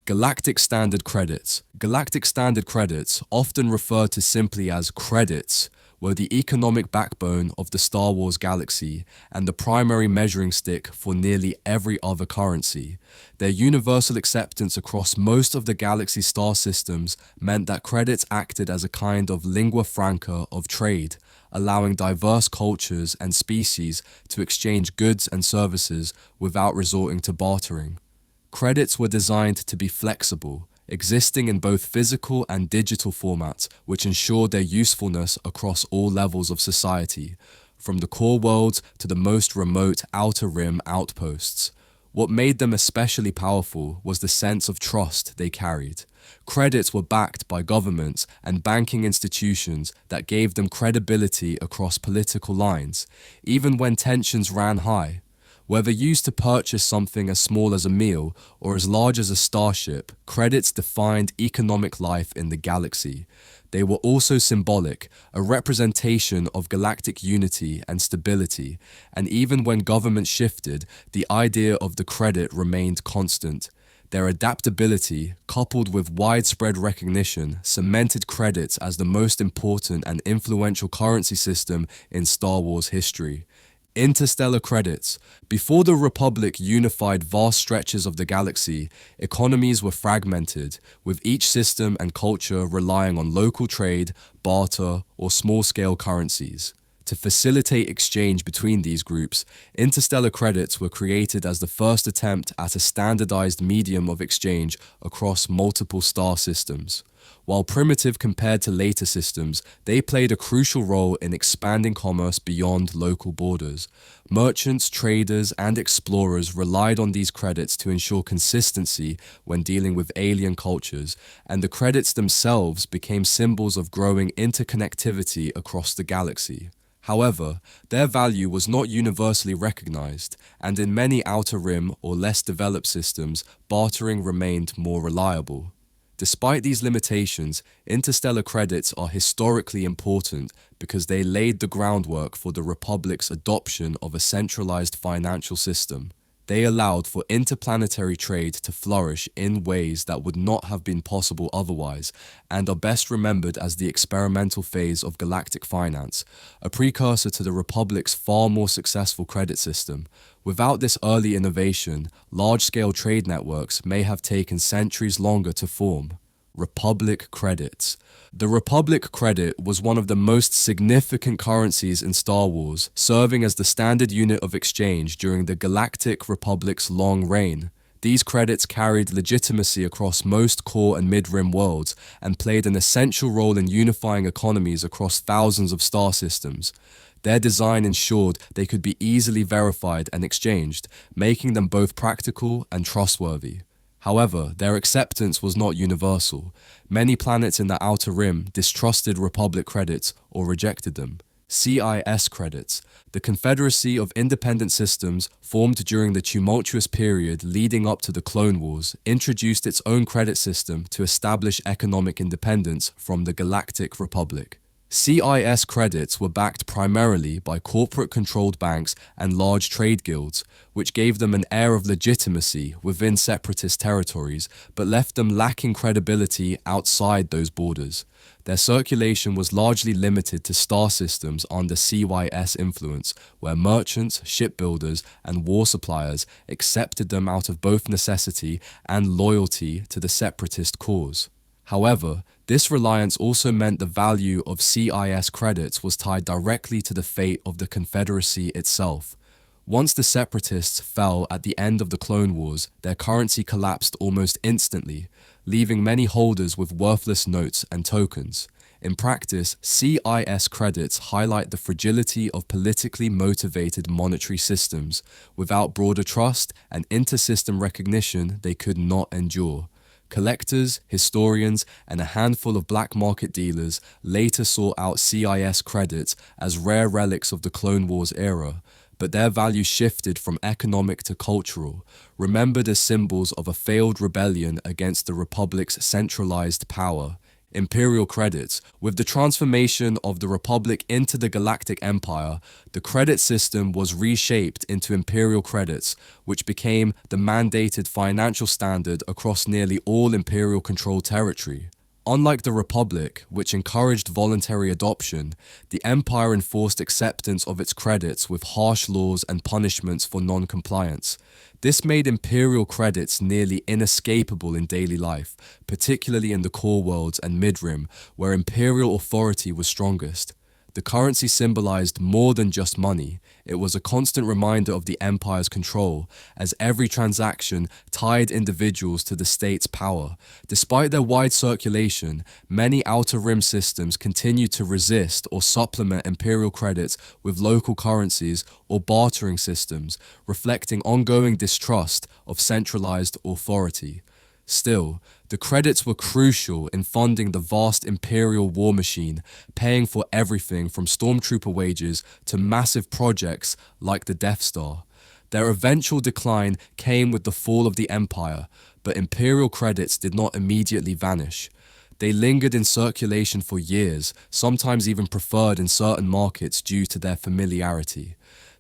Galactic Standard Credits. Galactic Standard Credits, often referred to simply as credits, were the economic backbone of the Star Wars galaxy and the primary measuring stick for nearly every other currency. Their universal acceptance across most of the galaxy's star systems meant that credits acted as a kind of lingua franca of trade, allowing diverse cultures and species to exchange goods and services without resorting to bartering. Credits were designed to be flexible, existing in both physical and digital formats, which ensured their usefulness across all levels of society, from the core worlds to the most remote outer rim outposts. What made them especially powerful was the sense of trust they carried. Credits were backed by governments and banking institutions that gave them credibility across political lines, even when tensions ran high. Whether used to purchase something as small as a meal or as large as a starship, credits defined economic life in the galaxy. They were also symbolic, a representation of galactic unity and stability, and even when governments shifted, the idea of the credit remained constant. Their adaptability, coupled with widespread recognition, cemented credits as the most important and influential currency system in Star Wars history. Interstellar credits. Before the Republic unified vast stretches of the galaxy, economies were fragmented, with each system and culture relying on local trade, barter, or small-scale currencies. To facilitate exchange between these groups, interstellar credits were created as the first attempt at a standardized medium of exchange across multiple star systems. While primitive compared to later systems, they played a crucial role in expanding commerce beyond local borders. Merchants, traders, and explorers relied on these credits to ensure consistency when dealing with alien cultures, and the credits themselves became symbols of growing interconnectivity across the galaxy. However, their value was not universally recognized, and in many outer rim or less developed systems, bartering remained more reliable. Despite these limitations, interstellar credits are historically important because they laid the groundwork for the Republic's adoption of a centralized financial system. They allowed for interplanetary trade to flourish in ways that would not have been possible otherwise, and are best remembered as the experimental phase of galactic finance, a precursor to the Republic's far more successful credit system. Without this early innovation, large-scale trade networks may have taken centuries longer to form. Republic credits. The Republic credit was one of the most significant currencies in Star Wars, serving as the standard unit of exchange during the Galactic Republic's long reign. These credits carried legitimacy across most core and mid-rim worlds and played an essential role in unifying economies across thousands of star systems. Their design ensured they could be easily verified and exchanged, making them both practical and trustworthy. However, their acceptance was not universal. Many planets in the Outer Rim distrusted Republic credits or rejected them. CIS credits. The Confederacy of Independent Systems, formed during the tumultuous period leading up to the Clone Wars, introduced its own credit system to establish economic independence from the Galactic Republic. CIS credits were backed primarily by corporate-controlled banks and large trade guilds, which gave them an air of legitimacy within Separatist territories, but left them lacking credibility outside those borders. Their circulation was largely limited to star systems under CYS influence, where merchants, shipbuilders, and war suppliers accepted them out of both necessity and loyalty to the Separatist cause. However, this reliance also meant the value of CIS credits was tied directly to the fate of the Confederacy itself. Once the Separatists fell at the end of the Clone Wars, their currency collapsed almost instantly, leaving many holders with worthless notes and tokens. In practice, CIS credits highlight the fragility of politically motivated monetary systems. Without broader trust and inter-system recognition, they could not endure. Collectors, historians, and a handful of black market dealers later sought out CIS credits as rare relics of the Clone Wars era, but their value shifted from economic to cultural, remembered as symbols of a failed rebellion against the Republic's centralized power. Imperial credits. With the transformation of the Republic into the Galactic Empire, the credit system was reshaped into Imperial credits, which became the mandated financial standard across nearly all Imperial-controlled territory. Unlike the Republic, which encouraged voluntary adoption, the Empire enforced acceptance of its credits with harsh laws and punishments for non-compliance. This made Imperial credits nearly inescapable in daily life, particularly in the core worlds and mid-rim, where Imperial authority was strongest. The currency symbolized more than just money. It was a constant reminder of the Empire's control, as every transaction tied individuals to the state's power. Despite their wide circulation, many outer rim systems continued to resist or supplement Imperial credits with local currencies or bartering systems, reflecting ongoing distrust of centralized authority. Still, the credits were crucial in funding the vast Imperial war machine, paying for everything from stormtrooper wages to massive projects like the Death Star. Their eventual decline came with the fall of the Empire, but Imperial credits did not immediately vanish. They lingered in circulation for years, sometimes even preferred in certain markets due to their familiarity.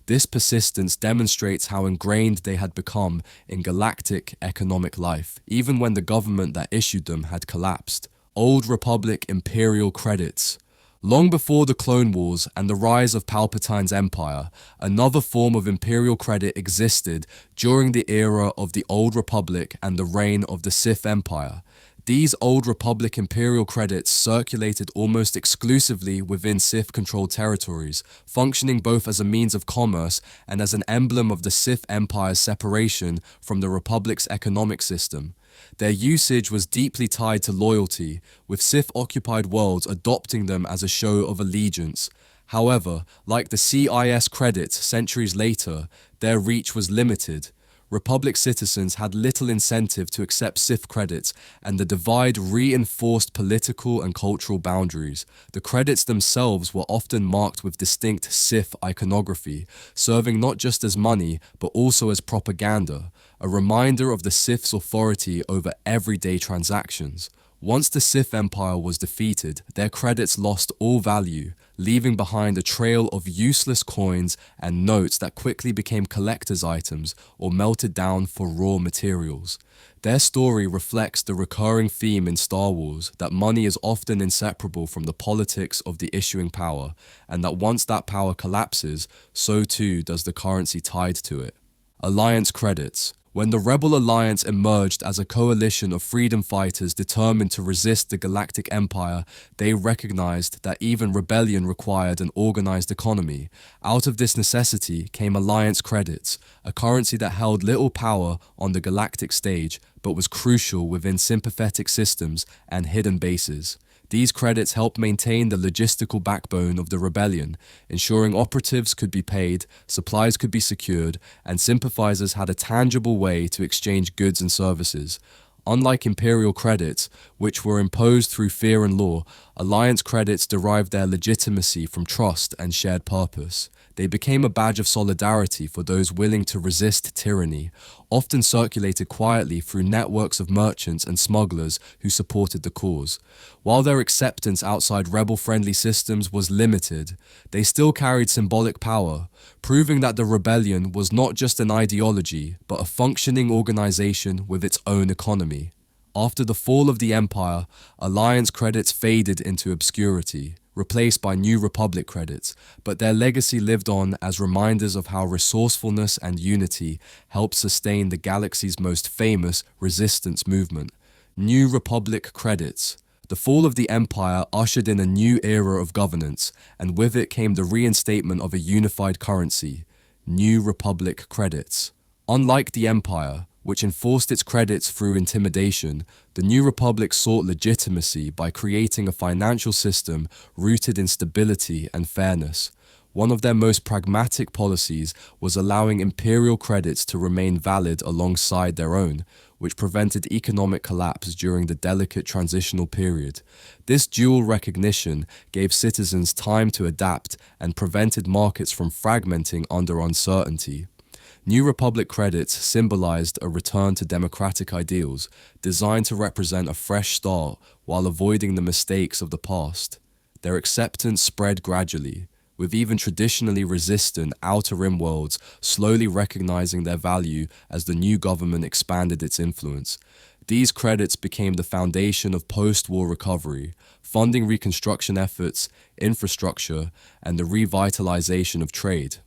This persistence demonstrates how ingrained they had become in galactic economic life, even when the government that issued them had collapsed. Old Republic Imperial credits. Long before the Clone Wars and the rise of Palpatine's empire, another form of Imperial credit existed during the era of the Old Republic and the reign of the Sith Empire. These Old Republic Imperial credits circulated almost exclusively within Sith-controlled territories, functioning both as a means of commerce and as an emblem of the Sith Empire's separation from the Republic's economic system. Their usage was deeply tied to loyalty, with Sith-occupied worlds adopting them as a show of allegiance. However, like the CIS credits centuries later, their reach was limited. Republic citizens had little incentive to accept Sith credits, and the divide reinforced political and cultural boundaries. The credits themselves were often marked with distinct Sith iconography, serving not just as money, but also as propaganda, a reminder of the Sith's authority over everyday transactions. Once the Sith Empire was defeated, their credits lost all value, leaving behind a trail of useless coins and notes that quickly became collector's items or melted down for raw materials. Their story reflects the recurring theme in Star Wars that money is often inseparable from the politics of the issuing power, and that once that power collapses, so too does the currency tied to it. Alliance credits. When the Rebel Alliance emerged as a coalition of freedom fighters determined to resist the Galactic Empire, they recognized that even rebellion required an organized economy. Out of this necessity came Alliance credits, a currency that held little power on the galactic stage, but was crucial within sympathetic systems and hidden bases. These credits helped maintain the logistical backbone of the rebellion, ensuring operatives could be paid, supplies could be secured, and sympathizers had a tangible way to exchange goods and services. Unlike Imperial credits, which were imposed through fear and law, Alliance credits derived their legitimacy from trust and shared purpose. They became a badge of solidarity for those willing to resist tyranny, often circulated quietly through networks of merchants and smugglers who supported the cause. While their acceptance outside rebel-friendly systems was limited, they still carried symbolic power, proving that the rebellion was not just an ideology, but a functioning organization with its own economy. After the fall of the Empire, Alliance credits faded into obscurity, replaced by New Republic credits, but their legacy lived on as reminders of how resourcefulness and unity helped sustain the galaxy's most famous resistance movement. New Republic credits. The fall of the Empire ushered in a new era of governance, and with it came the reinstatement of a unified currency, New Republic credits. Unlike the Empire, which enforced its credits through intimidation, the New Republic sought legitimacy by creating a financial system rooted in stability and fairness. One of their most pragmatic policies was allowing Imperial credits to remain valid alongside their own, which prevented economic collapse during the delicate transitional period. This dual recognition gave citizens time to adapt and prevented markets from fragmenting under uncertainty. New Republic credits symbolized a return to democratic ideals, designed to represent a fresh start while avoiding the mistakes of the past. Their acceptance spread gradually, with even traditionally resistant Outer Rim worlds slowly recognizing their value as the new government expanded its influence. These credits became the foundation of post-war recovery, funding reconstruction efforts, infrastructure, and the revitalization of trade.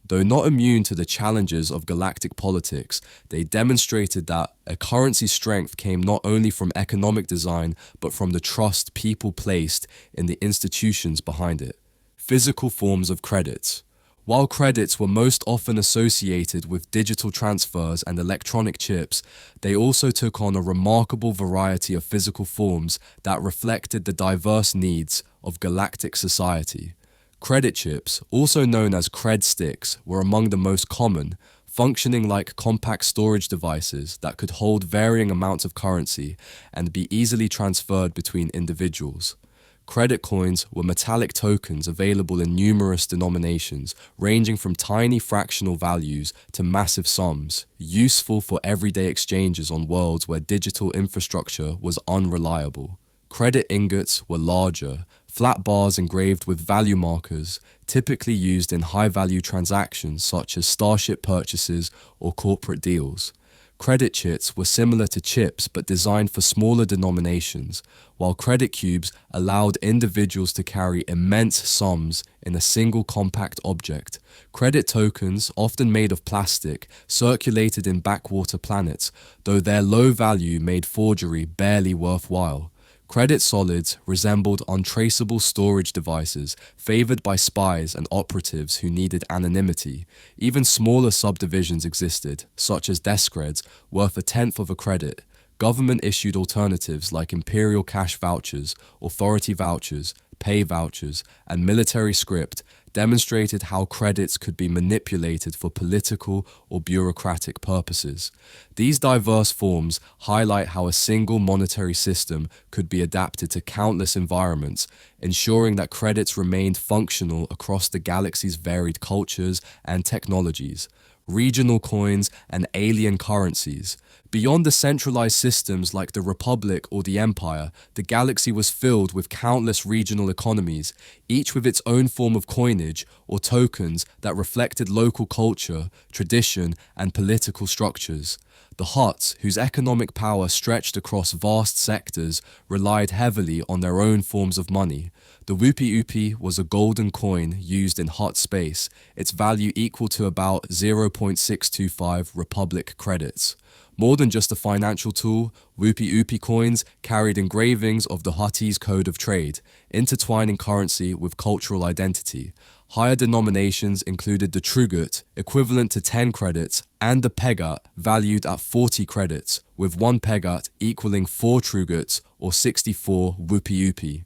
Though not immune to the challenges of galactic politics, they demonstrated that a currency's strength came not only from economic design, but from the trust people placed in the institutions behind it. Physical forms of credits. While credits were most often associated with digital transfers and electronic chips, they also took on a remarkable variety of physical forms that reflected the diverse needs of galactic society. Credit chips, also known as cred sticks, were among the most common, functioning like compact storage devices that could hold varying amounts of currency and be easily transferred between individuals. Credit coins were metallic tokens available in numerous denominations, ranging from tiny fractional values to massive sums, useful for everyday exchanges on worlds where digital infrastructure was unreliable. Credit ingots were larger, flat bars engraved with value markers, typically used in high-value transactions such as starship purchases or corporate deals. Credit chits were similar to chips but designed for smaller denominations, while credit cubes allowed individuals to carry immense sums in a single compact object. Credit tokens, often made of plastic, circulated in backwater planets, though their low value made forgery barely worthwhile. Credit solids resembled untraceable storage devices favored by spies and operatives who needed anonymity. Even smaller subdivisions existed, such as Descreds, worth 1/10 of a credit. Government-issued alternatives like Imperial cash vouchers, authority vouchers, pay vouchers, and military script demonstrated how credits could be manipulated for political or bureaucratic purposes. These diverse forms highlight how a single monetary system could be adapted to countless environments, ensuring that credits remained functional across the galaxy's varied cultures and technologies. Regional coins and alien currencies. Beyond the centralized systems like the Republic or the Empire, the galaxy was filled with countless regional economies, each with its own form of coinage or tokens that reflected local culture, tradition, and political structures. The Hutts, whose economic power stretched across vast sectors, relied heavily on their own forms of money. The Whoopi-oopi was a golden coin used in Hutt space, its value equal to about 0.625 Republic credits. More than just a financial tool, Whoopi-oopi coins carried engravings of the Hutties' code of trade, intertwining currency with cultural identity. Higher denominations included the Trugut, equivalent to 10 credits, and the Pegat, valued at 40 credits, with 1 Pegat equaling 4 Truguts or 64 Whoopi-oopi.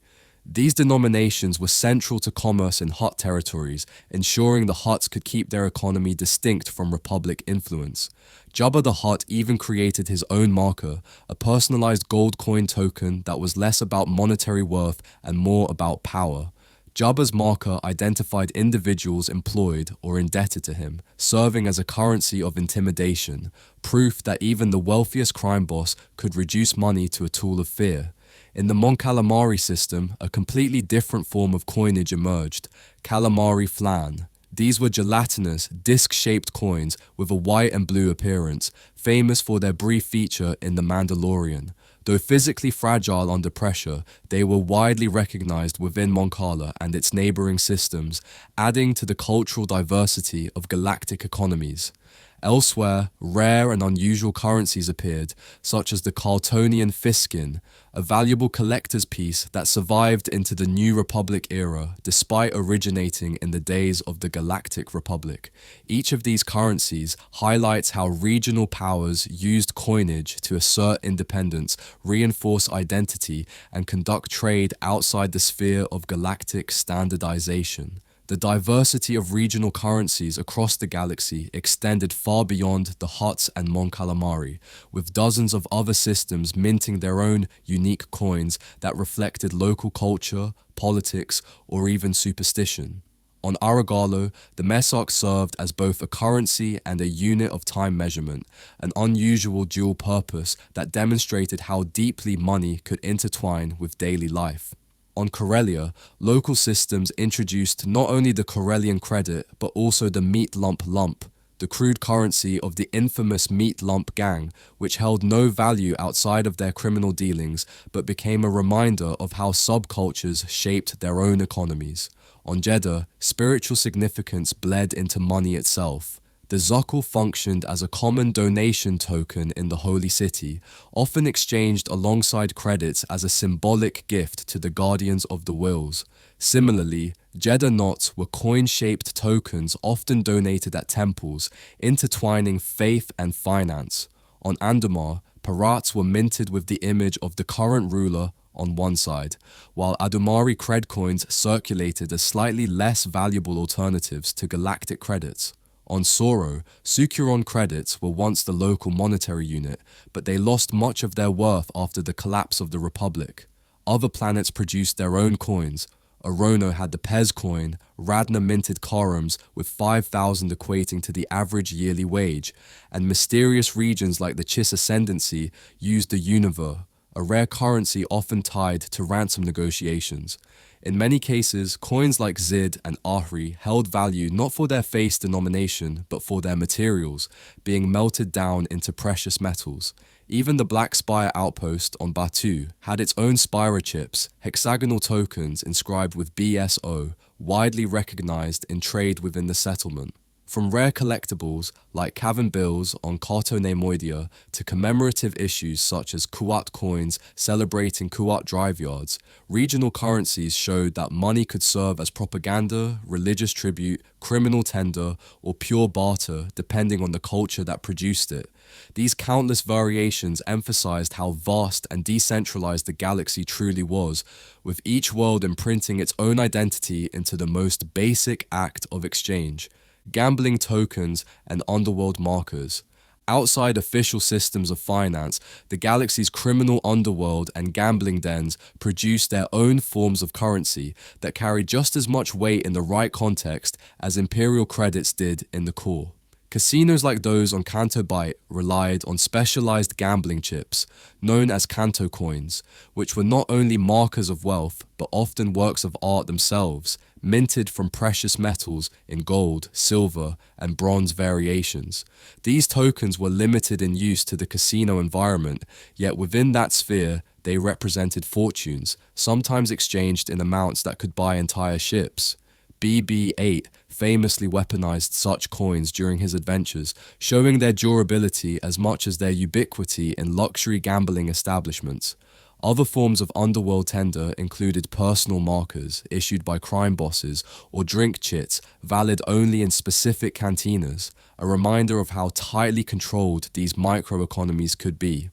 These denominations were central to commerce in Hutt territories, ensuring the Hutts could keep their economy distinct from Republic influence. Jabba the Hutt even created his own marker, a personalized gold coin token that was less about monetary worth and more about power. Jabba's marker identified individuals employed or indebted to him, serving as a currency of intimidation, proof that even the wealthiest crime boss could reduce money to a tool of fear. In the Mon Calamari system, a completely different form of coinage emerged, Calamari Flan. These were gelatinous, disc-shaped coins with a white and blue appearance, famous for their brief feature in The Mandalorian. Though physically fragile under pressure, they were widely recognized within Mon Cala and its neighboring systems, adding to the cultural diversity of galactic economies. Elsewhere, rare and unusual currencies appeared, such as the Carltonian Fiskin, a valuable collector's piece that survived into the New Republic era despite originating in the days of the Galactic Republic. Each of these currencies highlights how regional powers used coinage to assert independence, reinforce identity, and conduct trade outside the sphere of galactic standardization. The diversity of regional currencies across the galaxy extended far beyond the Hutts and Mon Calamari, with dozens of other systems minting their own unique coins that reflected local culture, politics, or even superstition. On Aragalo, the mesak served as both a currency and a unit of time measurement, an unusual dual purpose that demonstrated how deeply money could intertwine with daily life. On Corellia, local systems introduced not only the Corellian credit but also the Meatlump Lump, the crude currency of the infamous Meatlump gang, which held no value outside of their criminal dealings but became a reminder of how subcultures shaped their own economies. On Jeddah, spiritual significance bled into money itself. The Zuckle functioned as a common donation token in the Holy City, often exchanged alongside credits as a symbolic gift to the guardians of the wills. Similarly, Jeddah knots were coin-shaped tokens often donated at temples, intertwining faith and finance. On Andamar, parats were minted with the image of the current ruler on one side, while Adumari cred coins circulated as slightly less valuable alternatives to galactic credits. On Soro, Sukuron credits were once the local monetary unit, but they lost much of their worth after the collapse of the Republic. Other planets produced their own coins. Orono had the Pez coin, Radna minted Korums with 5,000 equating to the average yearly wage, and mysterious regions like the Chiss Ascendancy used the Univer, a rare currency often tied to ransom negotiations. In many cases, coins like Zid and Ahri held value not for their face denomination, but for their materials, being melted down into precious metals. Even the Black Spire outpost on Batu had its own Spira chips, hexagonal tokens inscribed with BSO, widely recognized in trade within the settlement. From rare collectibles like Cavern Bills on Kato Nemoidia to commemorative issues such as Kuat coins celebrating Kuat drive yards, regional currencies showed that money could serve as propaganda, religious tribute, criminal tender, or pure barter depending on the culture that produced it. These countless variations emphasized how vast and decentralized the galaxy truly was, with each world imprinting its own identity into the most basic act of exchange. Gambling tokens and underworld markers. Outside official systems of finance, the galaxy's criminal underworld and gambling dens produced their own forms of currency that carried just as much weight in the right context as Imperial credits did in the core. Casinos like those on Canto Bight relied on specialized gambling chips, known as Canto coins, which were not only markers of wealth, but often works of art themselves, minted from precious metals in gold, silver, and bronze variations. These tokens were limited in use to the casino environment, yet within that sphere, they represented fortunes, sometimes exchanged in amounts that could buy entire ships. BB-8 famously weaponized such coins during his adventures, showing their durability as much as their ubiquity in luxury gambling establishments. Other forms of underworld tender included personal markers issued by crime bosses or drink chits valid only in specific cantinas, a reminder of how tightly controlled these microeconomies could be.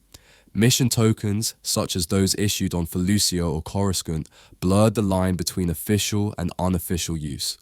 Mission tokens, such as those issued on Felucia or Coruscant, blurred the line between official and unofficial use.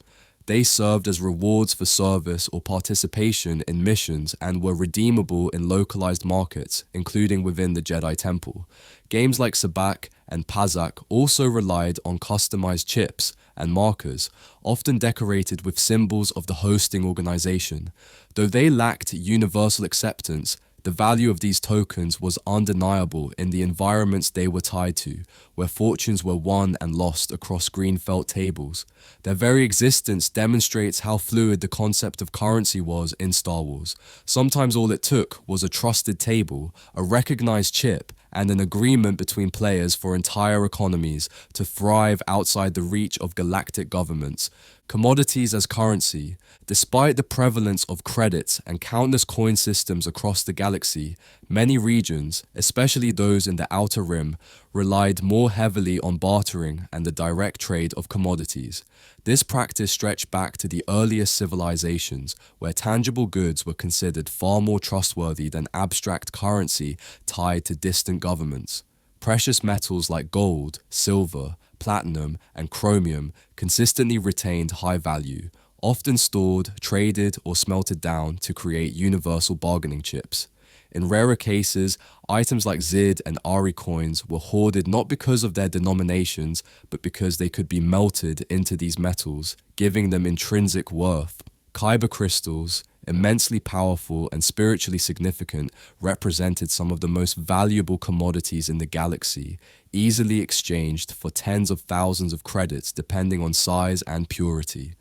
They served as rewards for service or participation in missions and were redeemable in localized markets, including within the Jedi Temple. Games like Sabak and Pazak also relied on customized chips and markers, often decorated with symbols of the hosting organization. Though they lacked universal acceptance, the value of these tokens was undeniable in the environments they were tied to, where fortunes were won and lost across green felt tables. Their very existence demonstrates how fluid the concept of currency was in Star Wars. Sometimes all it took was a trusted table, a recognized chip, and an agreement between players for entire economies to thrive outside the reach of galactic governments. Commodities as currency. Despite the prevalence of credits and countless coin systems across the galaxy, many regions, especially those in the Outer Rim, relied more heavily on bartering and the direct trade of commodities. This practice stretched back to the earliest civilizations, where tangible goods were considered far more trustworthy than abstract currency tied to distant governments. Precious metals like gold, silver, platinum, and chromium consistently retained high value, often stored, traded, or smelted down to create universal bargaining chips. In rarer cases, items like Zid and Ari coins were hoarded not because of their denominations, but because they could be melted into these metals, giving them intrinsic worth. Kyber crystals, immensely powerful and spiritually significant, represented some of the most valuable commodities in the galaxy, easily exchanged for tens of thousands of credits depending on size and purity.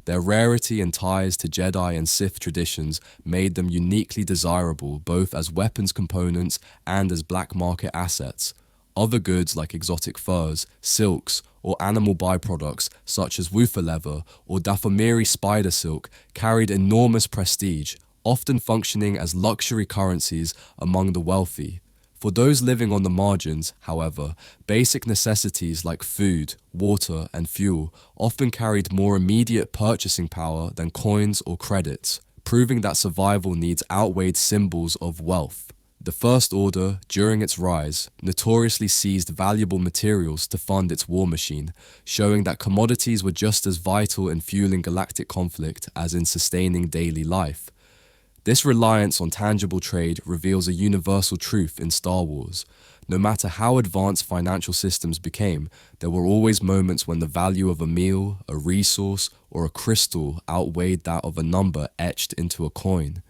Their rarity and ties to Jedi and Sith traditions made them uniquely desirable both as weapons components and as black market assets. Other goods like exotic furs, silks, or animal byproducts such as woofer leather or Dathomiri spider silk carried enormous prestige, often functioning as luxury currencies among the wealthy. For those living on the margins, however, basic necessities like food, water, and fuel often carried more immediate purchasing power than coins or credits, proving that survival needs outweighed symbols of wealth. The First Order, during its rise, notoriously seized valuable materials to fund its war machine, showing that commodities were just as vital in fueling galactic conflict as in sustaining daily life. This reliance on tangible trade reveals a universal truth in Star Wars. No matter how advanced financial systems became, there were always moments when the value of a meal, a resource, or a crystal outweighed that of a number etched into a coin.